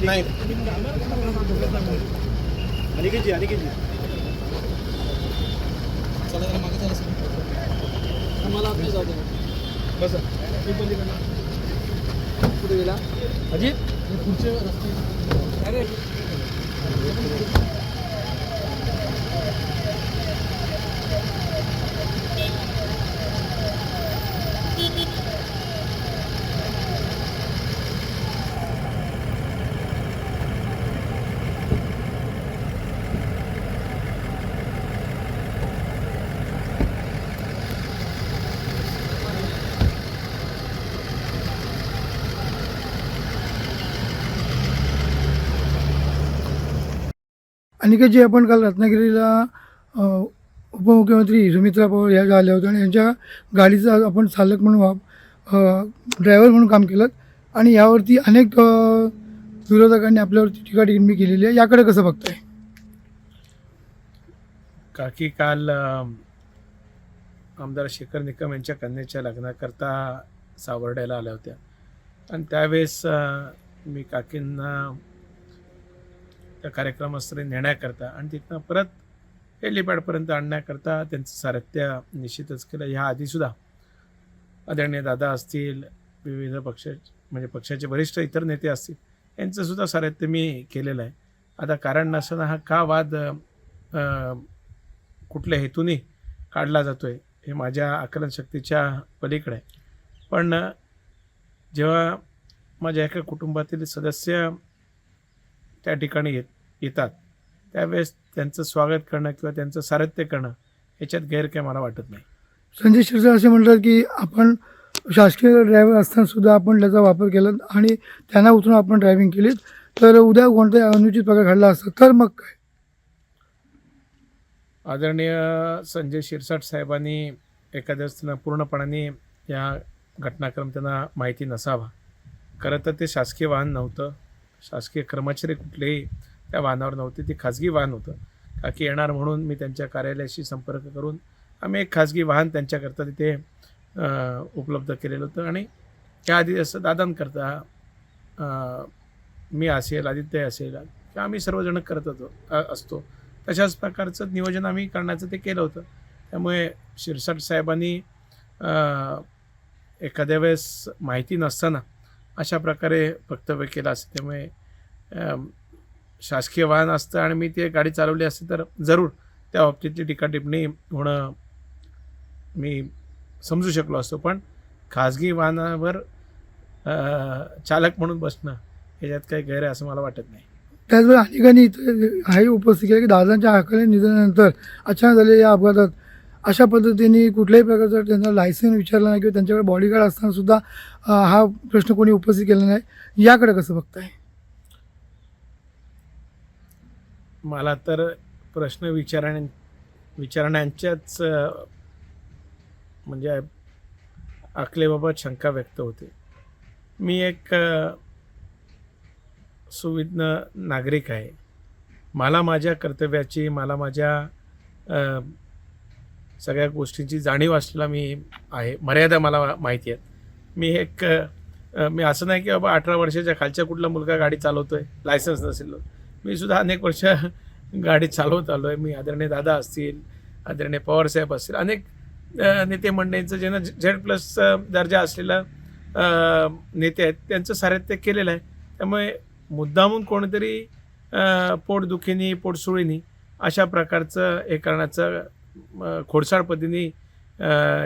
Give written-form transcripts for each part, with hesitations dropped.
नाही अनिकेतजी चला जरा मागे चला सर. मला आपली जाऊ द्या बस पुढे गेला अजित पुढचे रस्ते अरे अनिकेतजी, आपण काल रत्नागिरीला उपमुख्यमंत्री सुमित्रा पवार ह्या आल्या होत्या आणि यांच्या गाडीचा आपण चालक म्हणून ड्रायव्हर म्हणून काम केलं आणि यावरती अनेक विरोधकांनी आपल्यावरती टीकाटिप्पणी केलेली आहे. याकडे कसं बघताय? काकी काल आमदार शेखर निकम यांच्या कन्येच्या लग्नाकरता सावर्ड्याला आल्या होत्या आणि त्यावेळेस मी काकींना त्या कार्यक्रमस्थळी नेण्याकरता आणि तिथनं परत हेलिपॅडपर्यंत आणण्याकरता त्यांचं सारथ्य निश्चितच केलं. ह्या आधीसुद्धा आदरणीय दादा असतील, विविध म्हणजे पक्षाचे वरिष्ठ इतर नेते असतील, यांचंसुद्धा सारथ्य मी केलेलं आहे. आता कारण नसताना हा का वाद कुठल्या हेतूने काढला जातो आहे हे माझ्या आकलनशक्तीच्या पलीकडे आहे. पण जेव्हा माझ्या एका कुटुंबातील सदस्य त्या ठिकाणी येतात त्यावेळेस त्यांचं स्वागत करणं किंवा त्यांचं सारथ्य करणं याच्यात गैर काय मला वाटत नाही. संजय शिरसाट असे म्हणतात की आपण शासकीय ड्रायव्हर असतानासुद्धा आपण त्याचा वापर केला आणि त्यांना उतरून आपण ड्रायव्हिंग केली, तर उद्या कोणताही अनुचित प्रकार घडला असता तर मग काय? आदरणीय संजय शिरसाट साहेबांनी एखाद्या पूर्णपणाने या घटनाक्रम त्यांना माहिती नसावा. खरं तर ते शासकीय वाहन नव्हतं, शासकीय कर्मचारी कुठलेही त्या वाहनावर नव्हते, ते खाजगी वाहन होतं. काकी येणार म्हणून मी त्यांच्या कार्यालयाशी संपर्क करून आम्ही एक खाजगी वाहन त्यांच्याकरता तिथे उपलब्ध केलेलं होतं आणि त्याआधी असं दादांकरता मी असेल, आदित्य असेल किंवा आम्ही सर्वजण करत असतो तशाच प्रकारचं नियोजन आम्ही करण्याचं ते केलं होतं. त्यामुळे शिरसाट साहेबांनी एखाद्या वेळेस माहिती नसताना अशा प्रकारे वक्तव्य केलं असतं. त्यामुळे शासकीय वाहन असतं आणि मी ती गाडी चालवली असते तर जरूर त्या बाबतीतली टीकाटिप्पणी होणं मी समजू शकलो असतो. पण खाजगी वाहनावर चालक म्हणून बसणं याच्यात काही गैर आहे असं मला वाटत नाही. त्याचवेळी अनेकांनी इथं हाही उपस्थित केलं की दादांच्या अकाली निधनानंतर अचानक झालेल्या या अपघातात अशा पद्धतीने कुठल्याही प्रकारचं त्यांना लायसन्स विचारलं नाही किंवा त्यांच्याकडे बॉडीगार्ड असताना सुद्धा हा प्रश्न कोणी उपस्थित केला नाही. याकडे कसं बघताय? मला तर प्रश्न विचारण्याच्याच म्हणजे आकलेबाबत शंका व्यक्त होते. मी एक सुविज्ञ नागरिक आहे. मला माझ्या कर्तव्याची, मला माझ्या सगळ्या गोष्टींची जाणीव असलेला मी आहे. मर्यादा मला माहिती आहेत. मी असं नाही की बाबा 18 वर्षाच्या खालच्या कुठला मुलगा गाडी चालवतो आहे लायसन्स नसेल. मी सुद्धा अनेक वर्ष गाडी चालवत आलो आहे. मी आदरणीय दादा असतील, आदरणीय पवारसाहेब असतील, अनेक नेते मंडळींचं ज्यांना Z+ दर्जा असलेला नेते आहेत त्यांचं सारथ्य केलेलं आहे. त्यामुळे मुद्दामून कोणीतरी पोटदुखीनी, पोटसुळीनी अशा प्रकारचं हे करण्याचं खोडसाळ पद्धतीने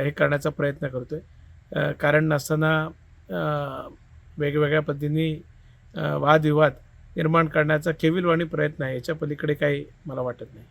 हे करण्याचा प्रयत्न करतो आहे. कारण नसताना वेगवेगळ्या पद्धतीने वादविवाद निर्माण करण्याचा केविलवाणी प्रयत्न आहे. याच्या पलीकडे काही मला वाटत नाही.